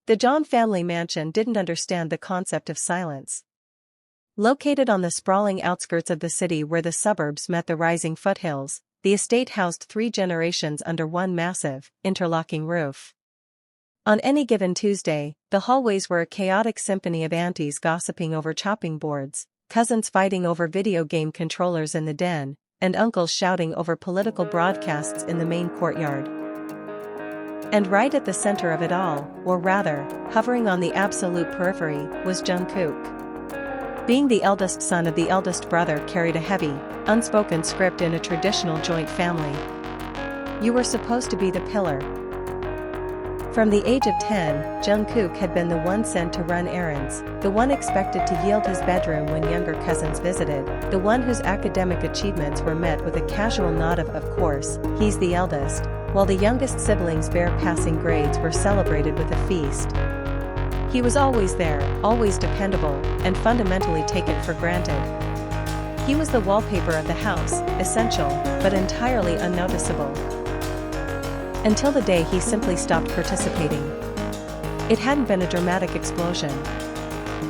The John family mansion didn't understand the concept of silence. Located on the sprawling outskirts of the city where the suburbs met the rising foothills, the estate housed 3 generations under one massive, interlocking roof. On any given Tuesday, the hallways were a chaotic symphony of aunties gossiping over chopping boards, cousins fighting over video game controllers in the den, and uncles shouting over political broadcasts in the main courtyard. And right at the center of it all, or rather, hovering on the absolute periphery, was Jungkook. Being the eldest son of the eldest brother carried a heavy, unspoken script in a traditional joint family. You were supposed to be the pillar. From the age of 10, Jungkook had been the one sent to run errands, the one expected to yield his bedroom when younger cousins visited, the one whose academic achievements were met with a casual nod of course, he's the eldest, while the youngest siblings' bare passing grades were celebrated with a feast. He was always there, always dependable, and fundamentally taken for granted. He was the wallpaper of the house, essential, but entirely unnoticeable. Until the day he simply stopped participating. It hadn't been a dramatic explosion.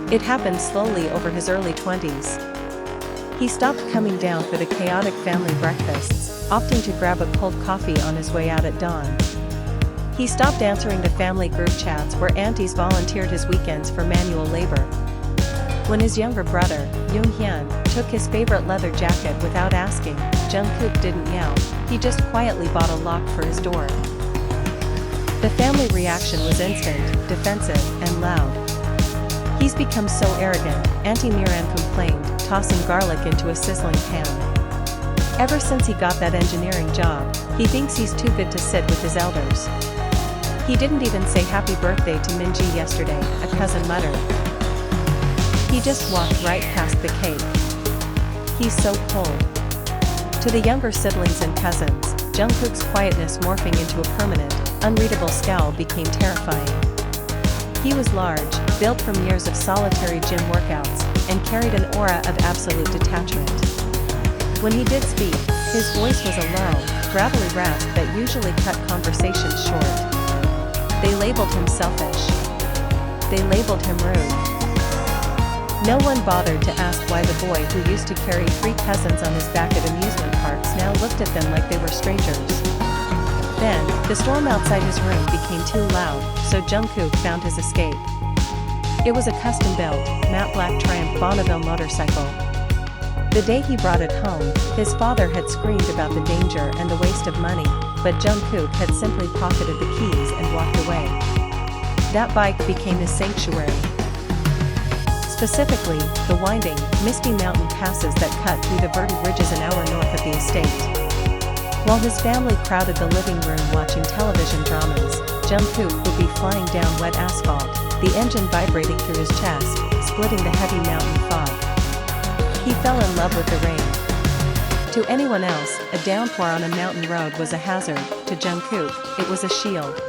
It happened slowly over his early 20s. He stopped coming down for the chaotic family breakfasts, opting to grab a cold coffee on his way out at dawn. He stopped answering the family group chats where aunties volunteered his weekends for manual labor. When his younger brother, Young-hyun, took his favorite leather jacket without asking, Jungkook didn't yell, he just quietly bought a lock for his door. The family reaction was instant, defensive, and loud. He's become so arrogant, Auntie Miran complained, tossing garlic into a sizzling pan. Ever since he got that engineering job, he thinks he's too good to sit with his elders. He didn't even say happy birthday to Minji yesterday, a cousin muttered. He just walked right past the cake. He's so cold. To the younger siblings and cousins, Jungkook's quietness morphing into a permanent, unreadable scowl became terrifying. He was large, built from years of solitary gym workouts, and carried an aura of absolute detachment. When he did speak, his voice was a low, gravelly rasp that usually cut conversations short. They labeled him selfish. They labeled him rude. No one bothered to ask why the boy who used to carry 3 cousins on his back at amusement parks now looked at them like they were strangers. Then, the storm outside his room became too loud, so Jungkook found his escape. It was a custom-built, matte black Triumph Bonneville motorcycle. The day he brought it home, his father had screamed about the danger and the waste of money, but Jungkook had simply pocketed the keys and walked away. That bike became his sanctuary. Specifically, the winding, misty mountain passes that cut through the verdant ridges an hour north of the estate. While his family crowded the living room watching television dramas, Jungkook would be flying down wet asphalt, the engine vibrating through his chest, splitting the heavy mountain fog. He fell in love with the rain. To anyone else, a downpour on a mountain road was a hazard. To Jungkook, it was a shield.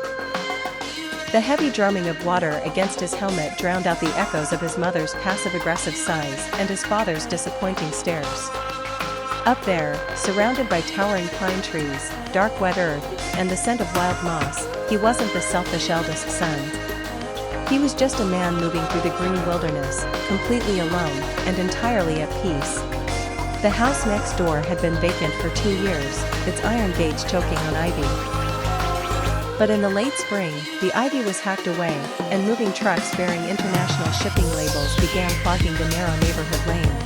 The heavy drumming of water against his helmet drowned out the echoes of his mother's passive-aggressive sighs and his father's disappointing stares. Up there, surrounded by towering pine trees, dark wet earth, and the scent of wild moss, he wasn't the selfish eldest son. He was just a man moving through the green wilderness, completely alone, and entirely at peace. The house next door had been vacant for 2 years, its iron gates choking on ivy. But in the late spring, the ivy was hacked away, and moving trucks bearing international shipping labels began clogging the narrow neighborhood lane.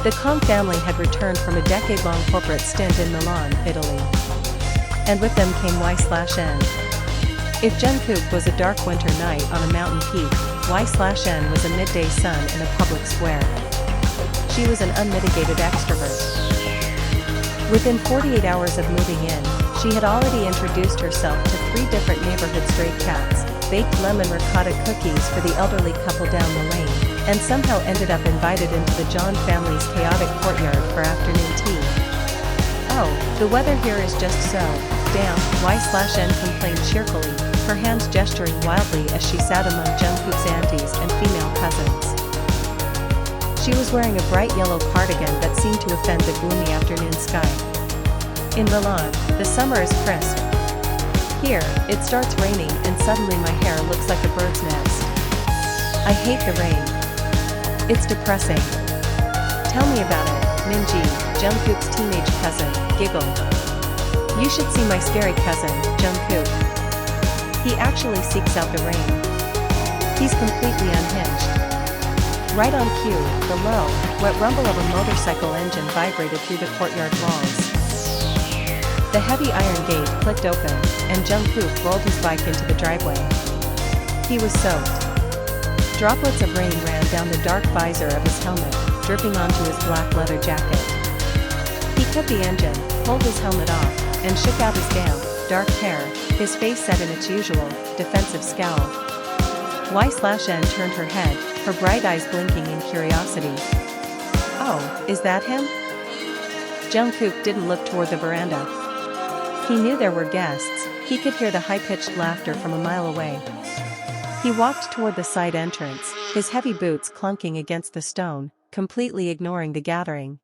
The Kong family had returned from a decade-long corporate stint in Milan, Italy. And with them came Y/N. If Jungkook was a dark winter night on a mountain peak, Y/N was a midday sun in a public square. She was an unmitigated extrovert. Within 48 hours of moving in, she had already introduced herself to 3 different neighborhood stray cats, baked lemon ricotta cookies for the elderly couple down the lane, and somehow ended up invited into the John family's chaotic courtyard for afternoon tea. "Oh, the weather here is just so damp," Y/N complained cheerfully, her hands gesturing wildly as she sat among Jungkook's aunties and female cousins. She was wearing a bright yellow cardigan that seemed to offend the gloomy afternoon sky. In Milan, the summer is crisp. Here, it starts raining and suddenly my hair looks like a bird's nest. I hate the rain. It's depressing. Tell me about it, Minji, Jungkook's teenage cousin, giggled. You should see my scary cousin, Jungkook. He actually seeks out the rain. He's completely unhinged. Right on cue, the low, wet rumble of a motorcycle engine vibrated through the courtyard walls. The heavy iron gate clicked open, and Jungkook rolled his bike into the driveway. He was soaked. Droplets of rain ran down the dark visor of his helmet, dripping onto his black leather jacket. He cut the engine, pulled his helmet off, and shook out his damp, dark hair, his face set in its usual, defensive scowl. Y/N turned her head, her bright eyes blinking in curiosity. Oh, is that him? Jungkook didn't look toward the veranda. He knew there were guests, he could hear the high-pitched laughter from a mile away. He walked toward the side entrance, his heavy boots clunking against the stone, completely ignoring the gathering.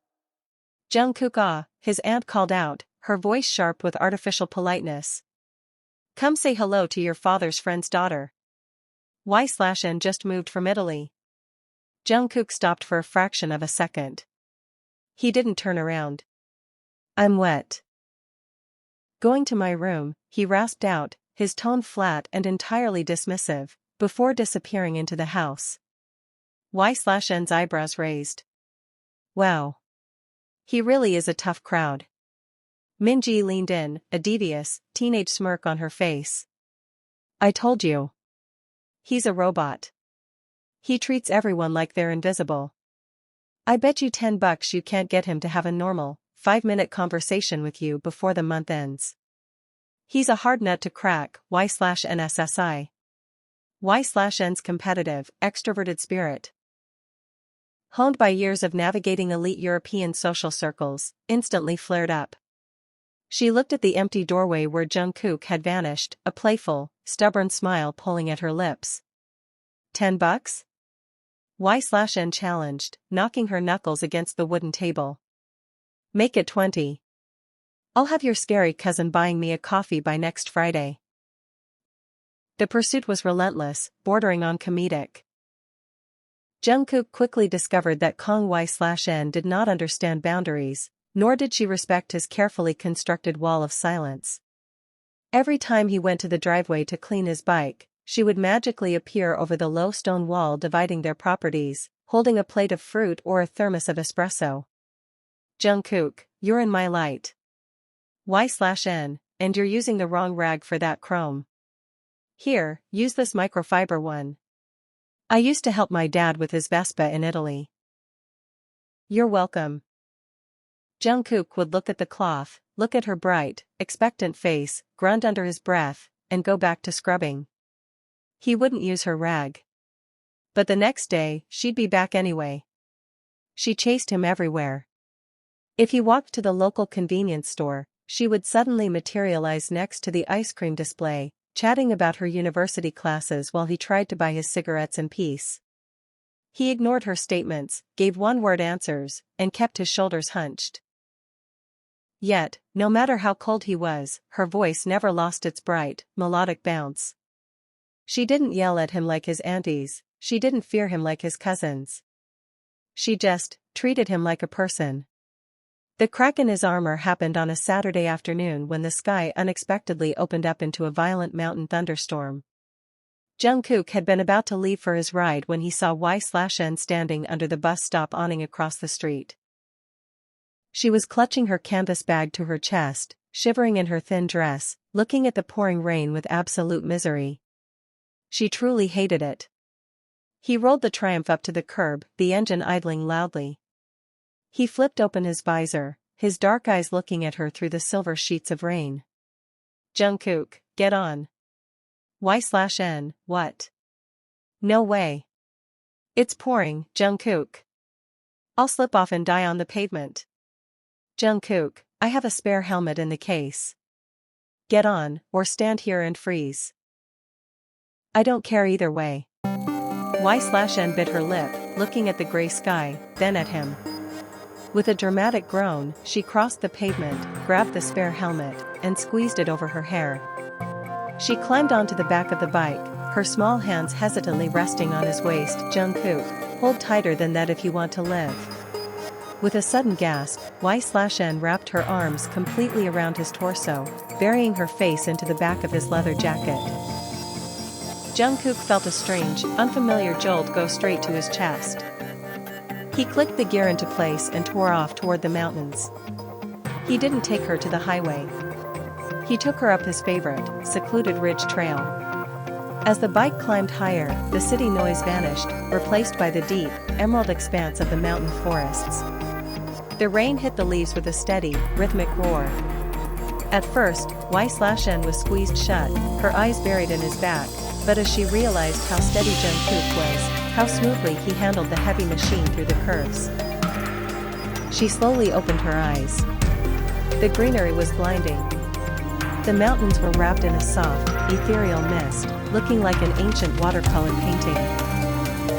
Jungkook, ah, his aunt called out, her voice sharp with artificial politeness. Come say hello to your father's friend's daughter. Y/N just moved from Italy. Jungkook stopped for a fraction of a second. He didn't turn around. I'm wet. Going to my room, he rasped out, his tone flat and entirely dismissive, before disappearing into the house. Y/N's eyebrows raised. Wow. He really is a tough crowd. Minji leaned in, a devious, teenage smirk on her face. I told you. He's a robot. He treats everyone like they're invisible. I bet you $10 you can't get him to have a normal, 5-minute conversation with you before the month ends. He's a hard nut to crack, Y/NSSI. Y/N's competitive, extroverted spirit, honed by years of navigating elite European social circles, instantly flared up. She looked at the empty doorway where Jungkook had vanished, a playful, stubborn smile pulling at her lips. $10? Y/N challenged, knocking her knuckles against the wooden table. Make it 20. I'll have your scary cousin buying me a coffee by next Friday. The pursuit was relentless, bordering on comedic. Jungkook quickly discovered that Kong Y/N did not understand boundaries, nor did she respect his carefully constructed wall of silence. Every time he went to the driveway to clean his bike, she would magically appear over the low stone wall dividing their properties, holding a plate of fruit or a thermos of espresso. Jungkook, you're in my light. Y/N, and you're using the wrong rag for that chrome. Here, use this microfiber one. I used to help my dad with his Vespa in Italy. You're welcome. Jungkook would look at the cloth, look at her bright, expectant face, grunt under his breath, and go back to scrubbing. He wouldn't use her rag. But the next day, she'd be back anyway. She chased him everywhere. If he walked to the local convenience store, she would suddenly materialize next to the ice cream display, chatting about her university classes while he tried to buy his cigarettes in peace. He ignored her statements, gave one-word answers, and kept his shoulders hunched. Yet, no matter how cold he was, her voice never lost its bright, melodic bounce. She didn't yell at him like his aunties, she didn't fear him like his cousins. She just treated him like a person. The crack in his armor happened on a Saturday afternoon when the sky unexpectedly opened up into a violent mountain thunderstorm. Jungkook had been about to leave for his ride when he saw Y/N standing under the bus stop awning across the street. She was clutching her canvas bag to her chest, shivering in her thin dress, looking at the pouring rain with absolute misery. She truly hated it. He rolled the Triumph up to the curb, the engine idling loudly. He flipped open his visor, his dark eyes looking at her through the silver sheets of rain. Jungkook, get on. Y/N, what? No way. It's pouring, Jungkook. I'll slip off and die on the pavement. Jungkook, I have a spare helmet in the case. Get on, or stand here and freeze. I don't care either way. Y/N bit her lip, looking at the gray sky, then at him. With a dramatic groan, she crossed the pavement, grabbed the spare helmet, and squeezed it over her hair. She climbed onto the back of the bike, her small hands hesitantly resting on his waist. "Jungkook, hold tighter than that if you want to live." With a sudden gasp, Y/N wrapped her arms completely around his torso, burying her face into the back of his leather jacket. Jungkook felt a strange, unfamiliar jolt go straight to his chest. He clicked the gear into place and tore off toward the mountains. He didn't take her to the highway. He took her up his favorite, secluded ridge trail. As the bike climbed higher, the city noise vanished, replaced by the deep, emerald expanse of the mountain forests. The rain hit the leaves with a steady, rhythmic roar. At first, Y/N was squeezed shut, her eyes buried in his back, but as she realized how steady Jungkook was, how smoothly he handled the heavy machine through the curves, she slowly opened her eyes. The greenery was blinding. The mountains were wrapped in a soft, ethereal mist, looking like an ancient watercolor painting.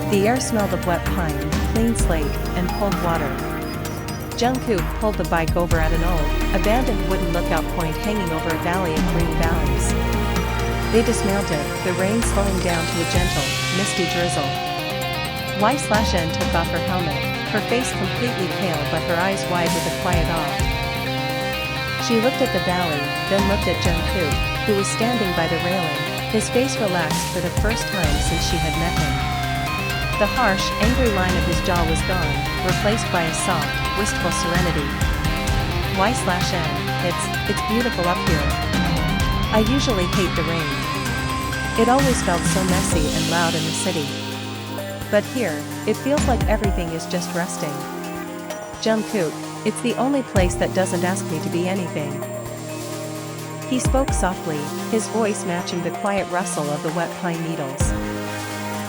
The air smelled of wet pine, clean slate, and cold water. Jungkook pulled the bike over at an old, abandoned wooden lookout point hanging over a valley of green valleys. They dismounted, the rain slowing down to a gentle, misty drizzle. Y/N took off her helmet, her face completely pale but her eyes wide with a quiet awe. She looked at the valley, then looked at Jungkook, who was standing by the railing, his face relaxed for the first time since she had met him. The harsh, angry line of his jaw was gone, replaced by a soft, wistful serenity. Y/N, it's beautiful up here. I usually hate the rain. It always felt so messy and loud in the city. But here, it feels like everything is just resting. Jungkook, it's the only place that doesn't ask me to be anything. He spoke softly, his voice matching the quiet rustle of the wet pine needles.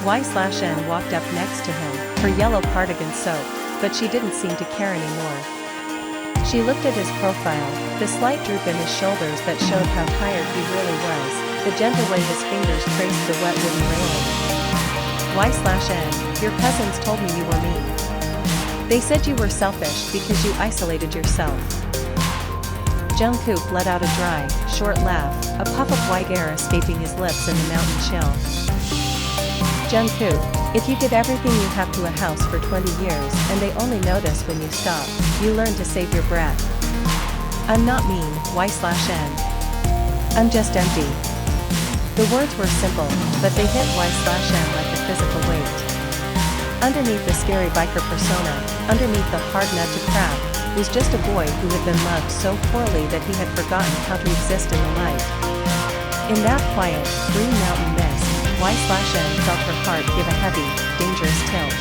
Y/N walked up next to him, her yellow cardigan soaked, but she didn't seem to care anymore. She looked at his profile, the slight droop in his shoulders that showed how tired he really was, the gentle way his fingers traced the wet wooden railing. Y/N, your cousins told me you were mean. They said you were selfish because you isolated yourself. Jungkook let out a dry, short laugh, a puff of white air escaping his lips in the mountain chill. Jungkook, if you give everything you have to a house for 20 years and they only notice when you stop, you learn to save your breath. I'm not mean, Y/N. I'm just empty. The words were simple, but they hit Y/N like a physical weight. Underneath the scary biker persona, underneath the hard nut to crack, was just a boy who had been loved so poorly that he had forgotten how to exist in the light. In that quiet, green mountain mist, Y/N felt her heart give a heavy, dangerous tilt.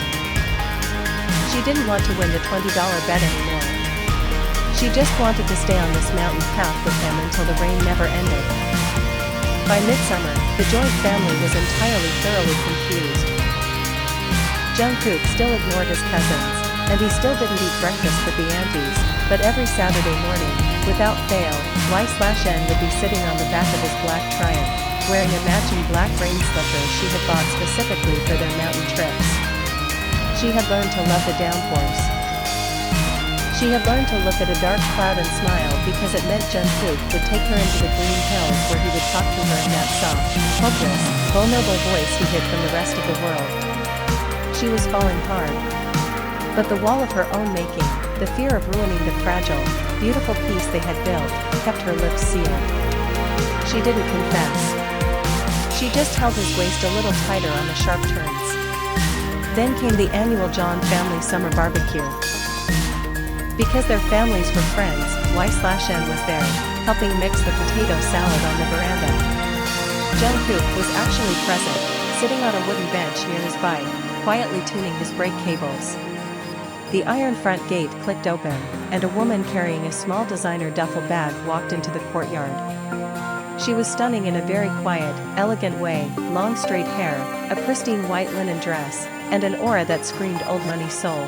She didn't want to win the $20 bet anymore. She just wanted to stay on this mountain path with him until the rain never ended. By midsummer, the joint family was entirely thoroughly confused. Jungkook still ignored his cousins, and he still didn't eat breakfast with the aunties, but every Saturday morning, without fail, Y/N would be sitting on the back of his black Triumph, wearing a matching black rain slippers she had bought specifically for their mountain trips. She had learned to love the downpours. She had learned to look at a dark cloud and smile because it meant Jungkook would take her into the green hills where he would talk to her in that soft, hopeless, vulnerable voice he hid from the rest of the world. She was falling hard. But the wall of her own making, the fear of ruining the fragile, beautiful peace they had built, kept her lips sealed. She didn't confess. She just held his waist a little tighter on the sharp turns. Then came the annual John family summer barbecue. Because their families were friends, Y/N was there, helping mix the potato salad on the veranda. Jungkook was actually present, sitting on a wooden bench near his bike, quietly tuning his brake cables. The iron front gate clicked open, and a woman carrying a small designer duffel bag walked into the courtyard. She was stunning in a very quiet, elegant way, long straight hair, a pristine white linen dress, and an aura that screamed old money soul.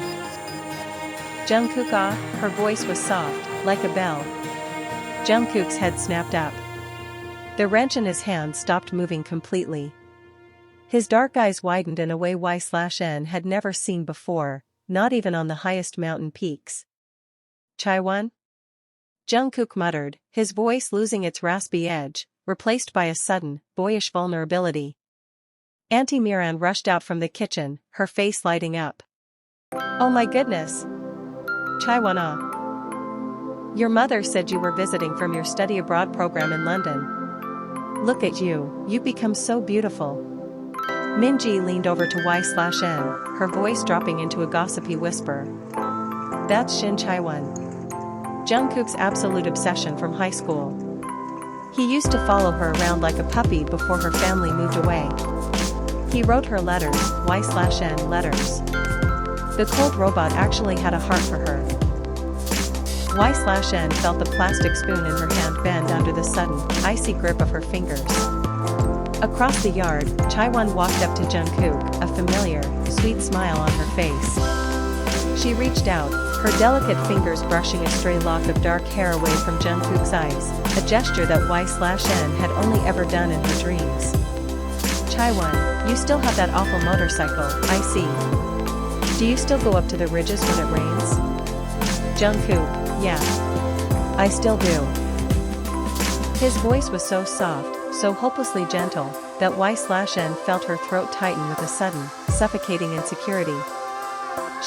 Jungkook, ah, her voice was soft, like a bell. Jungkook's head snapped up. The wrench in his hand stopped moving completely. His dark eyes widened in a way Y/N had never seen before, not even on the highest mountain peaks. Chaiwon? Jungkook muttered, his voice losing its raspy edge, replaced by a sudden, boyish vulnerability. Auntie Miran rushed out from the kitchen, her face lighting up. "Oh my goodness! Chaiwana! Your mother said you were visiting from your study abroad program in London. Look at you, you've become so beautiful." Minji leaned over to Y/N, her voice dropping into a gossipy whisper. "That's Shin Chaiwon. Jungkook's absolute obsession from high school. He used to follow her around like a puppy before her family moved away. He wrote her letters, Y/N letters. The cold robot actually had a heart for her." Y/N felt the plastic spoon in her hand bend under the sudden, icy grip of her fingers. Across the yard, Chaiwon walked up to Jungkook, a familiar, sweet smile on her face. She reached out, her delicate fingers brushing a stray lock of dark hair away from Jungkook's eyes, a gesture that Y/N had only ever done in her dreams. "Chaiwon, you still have that awful motorcycle, I see. Do you still go up to the ridges when it rains?" "Jungkook, yeah. I still do." His voice was so soft, so hopelessly gentle, that Y/N felt her throat tighten with a sudden, suffocating insecurity.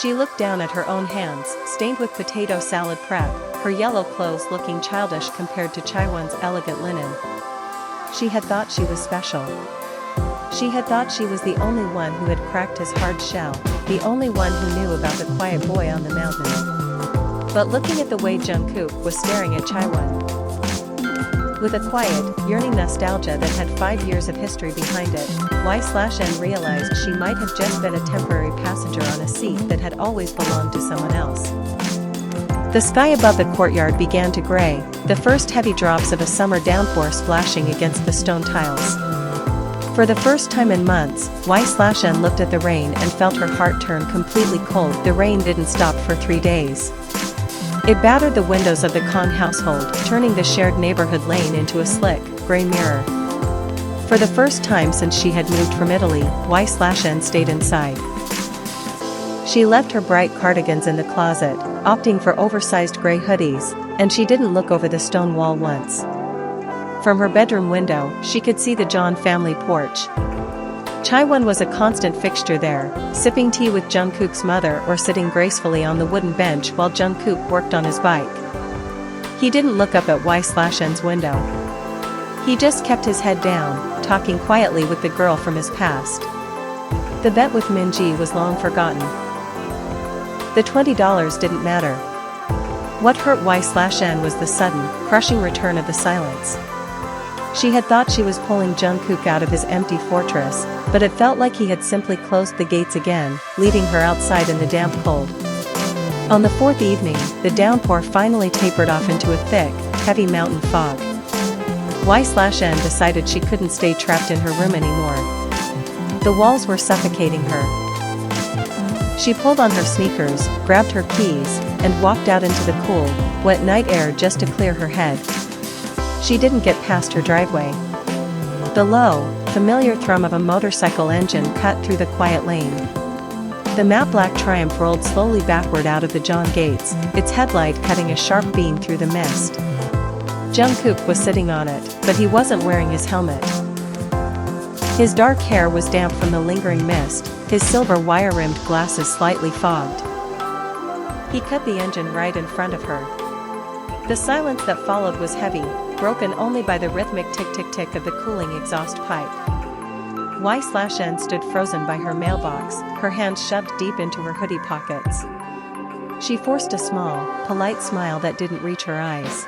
She looked down at her own hands, stained with potato salad prep, her yellow clothes looking childish compared to Chaiwon's elegant linen. She had thought she was special. She had thought she was the only one who had cracked his hard shell, the only one who knew about the quiet boy on the mountain. But looking at the way Jungkook was staring at Chaiwon, with a quiet, yearning nostalgia that had 5 years of history behind it, Y/N realized she might have just been a temporary passenger on a seat that had always belonged to someone else. The sky above the courtyard began to gray, the first heavy drops of a summer downpour splashing against the stone tiles. For the first time in months, Y/N looked at the rain and felt her heart turn completely cold. The rain didn't stop for 3 days. It battered the windows of the Khan household, turning the shared neighborhood lane into a slick, gray mirror. For the first time since she had moved from Italy, Y/N stayed inside. She left her bright cardigans in the closet, opting for oversized gray hoodies, and she didn't look over the stone wall once. From her bedroom window, she could see the John family porch. Chaiwon was a constant fixture there, sipping tea with Jungkook's mother or sitting gracefully on the wooden bench while Jungkook worked on his bike. He didn't look up at Y/N's window. He just kept his head down, talking quietly with the girl from his past. The bet with Minji was long forgotten. The $20 didn't matter. What hurt Y/N was the sudden, crushing return of the silence. She had thought she was pulling Jungkook out of his empty fortress, but it felt like he had simply closed the gates again, leaving her outside in the damp cold. On the 4th evening, the downpour finally tapered off into a thick, heavy mountain fog. Y/N decided she couldn't stay trapped in her room anymore. The walls were suffocating her. She pulled on her sneakers, grabbed her keys, and walked out into the cool, wet night air just to clear her head. She didn't get past her driveway. The low, familiar thrum of a motorcycle engine cut through the quiet lane. The matte black Triumph rolled slowly backward out of the John gates, its headlight cutting a sharp beam through the mist. Jungkook was sitting on it, but he wasn't wearing his helmet. His dark hair was damp from the lingering mist, his silver wire-rimmed glasses slightly fogged. He cut the engine right in front of her. The silence that followed was heavy, broken only by the rhythmic tick-tick-tick of the cooling exhaust pipe. Y/N stood frozen by her mailbox, her hands shoved deep into her hoodie pockets. She forced a small, polite smile that didn't reach her eyes.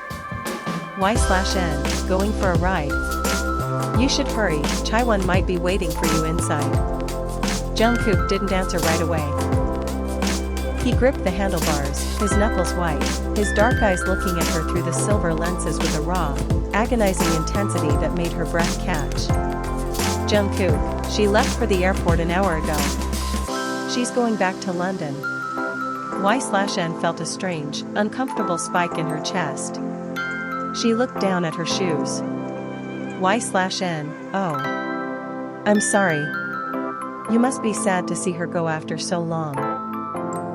Y/N, going for a ride? You should hurry, Chaiwon might be waiting for you inside. Jungkook didn't answer right away. He gripped the handlebars, his knuckles white, his dark eyes looking at her through the silver lenses with a raw, agonizing intensity that made her breath catch. Jungkook, she left for the airport an hour ago. She's going back to London. Y/N felt a strange, uncomfortable spike in her chest. She looked down at her shoes. Y/N, oh. I'm sorry. You must be sad to see her go after so long.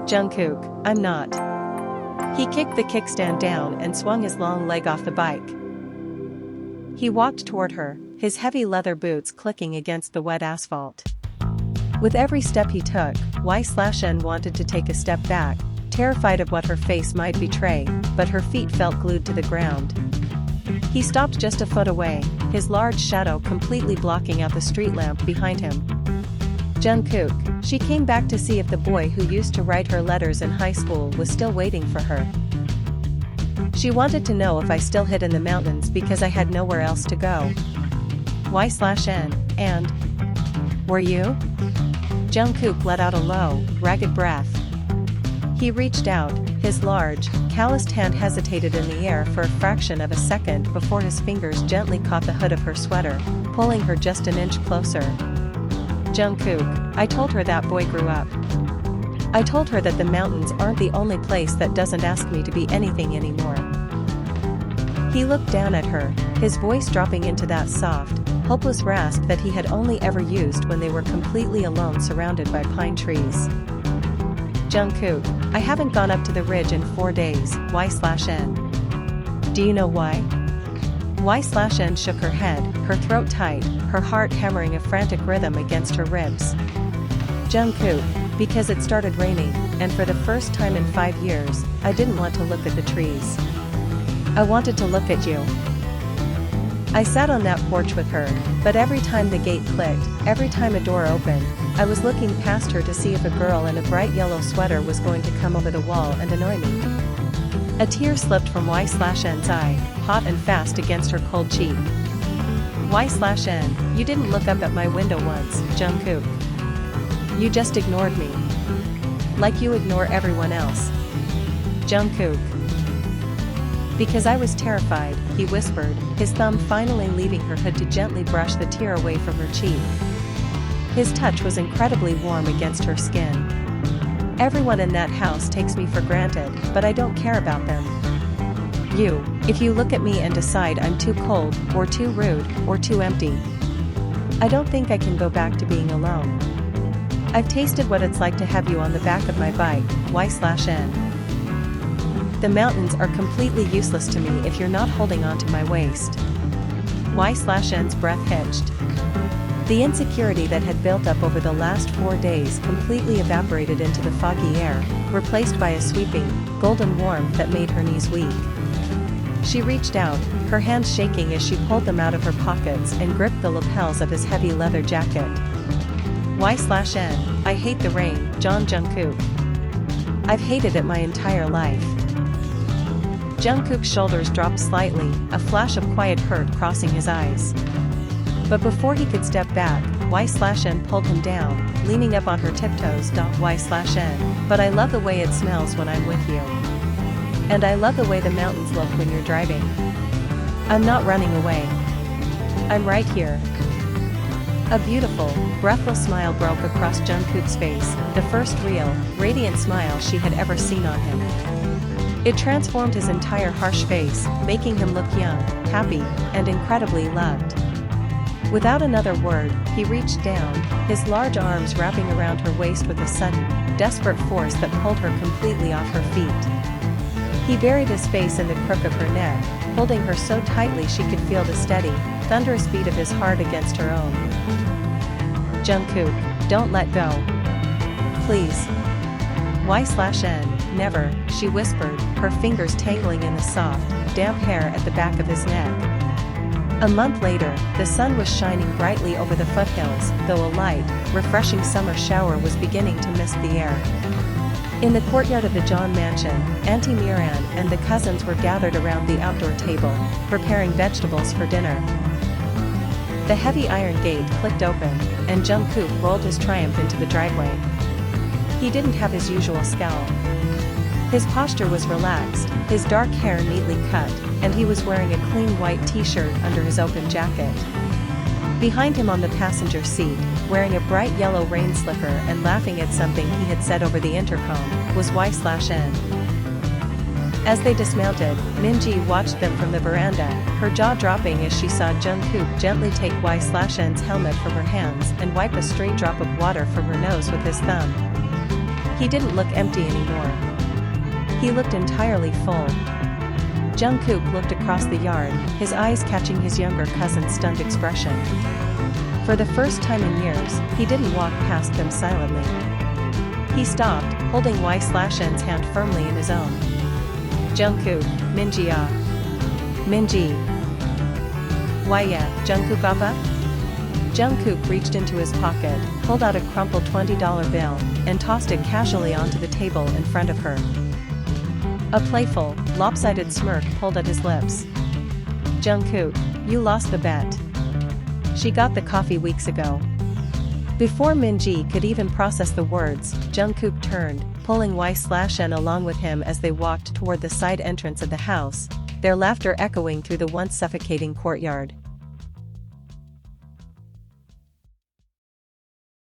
Jungkook, I'm not. He kicked the kickstand down and swung his long leg off the bike. He walked toward her, his heavy leather boots clicking against the wet asphalt. With every step he took, Y/N wanted to take a step back, terrified of what her face might betray, but her feet felt glued to the ground. He stopped just a foot away, his large shadow completely blocking out the street lamp behind him. Jungkook, she came back to see if the boy who used to write her letters in high school was still waiting for her. She wanted to know if I still hid in the mountains because I had nowhere else to go. Y/N, and were you? Jungkook let out a low, ragged breath. He reached out, his large, calloused hand hesitated in the air for a fraction of a second before his fingers gently caught the hood of her sweater, pulling her just an inch closer. Jungkook, I told her that boy grew up. I told her that the mountains aren't the only place that doesn't ask me to be anything anymore. He looked down at her, his voice dropping into that soft, hopeless rasp that he had only ever used when they were completely alone surrounded by pine trees. Jungkook, I haven't gone up to the ridge in 4 days, Y/N. Do you know why? Y/N shook her head, her throat tight, her heart hammering a frantic rhythm against her ribs. Jungkook, because it started raining, and for the first time in 5 years, I didn't want to look at the trees. I wanted to look at you. I sat on that porch with her, but every time the gate clicked, every time a door opened, I was looking past her to see if a girl in a bright yellow sweater was going to come over the wall and annoy me. A tear slipped from Y/N's eye, hot and fast against her cold cheek. Y/N, you didn't look up at my window once, Jungkook. You just ignored me. Like you ignore everyone else. Jungkook. Because I was terrified, he whispered, his thumb finally leaving her hood to gently brush the tear away from her cheek. His touch was incredibly warm against her skin. Everyone in that house takes me for granted, but I don't care about them. If you look at me and decide I'm too cold, or too rude, or too empty, I don't think I can go back to being alone. I've tasted what it's like to have you on the back of my bike, Y/N. The mountains are completely useless to me if you're not holding on to my waist. Y/N's breath hitched. The insecurity that had built up over the last 4 days completely evaporated into the foggy air, replaced by a sweeping, golden warmth that made her knees weak. She reached out, her hands shaking as she pulled them out of her pockets and gripped the lapels of his heavy leather jacket. Y/N, I hate the rain, Jungkook. I've hated it my entire life. Jungkook's shoulders dropped slightly, a flash of quiet hurt crossing his eyes. But before he could step back, Y/N pulled him down, leaning up on her tiptoes. Y/N, but I love the way it smells when I'm with you. And I love the way the mountains look when you're driving. I'm not running away. I'm right here. A beautiful, breathless smile broke across Jungkook's face, the first real, radiant smile she had ever seen on him. It transformed his entire harsh face, making him look young, happy, and incredibly loved. Without another word, he reached down, his large arms wrapping around her waist with a sudden, desperate force that pulled her completely off her feet. He buried his face in the crook of her neck, holding her so tightly she could feel the steady, thunderous beat of his heart against her own. Jungkook, don't let go. Please. Y/N, never, she whispered, her fingers tangling in the soft, damp hair at the back of his neck. A month later, the sun was shining brightly over the foothills, though a light, refreshing summer shower was beginning to mist the air. In the courtyard of the John mansion, Auntie Miran and the cousins were gathered around the outdoor table, preparing vegetables for dinner. The heavy iron gate clicked open, and Jungkook rolled his Triumph into the driveway. He didn't have his usual scowl. His posture was relaxed, his dark hair neatly cut, and he was wearing a clean white t-shirt under his open jacket. Behind him on the passenger seat, wearing a bright yellow rain slipper and laughing at something he had said over the intercom, was Y/N. As they dismounted, Minji watched them from the veranda, her jaw dropping as she saw Jungkook gently take Y/N's helmet from her hands and wipe a stray drop of water from her nose with his thumb. He didn't look empty anymore. He looked entirely full. Jungkook looked across the yard, his eyes catching his younger cousin's stunned expression. For the first time in years, he didn't walk past them silently. He stopped, holding Y/N's hand firmly in his own. Jungkook, Minji ah. Minji. Why yeah, Jungkook appa? Jungkook reached into his pocket, pulled out a crumpled $20 bill, and tossed it casually onto the table in front of her. A playful, lopsided smirk pulled at his lips. Jungkook, you lost the bet. She got the coffee weeks ago. Before Minji could even process the words, Jungkook turned, pulling Y/N along with him as they walked toward the side entrance of the house, their laughter echoing through the once suffocating courtyard.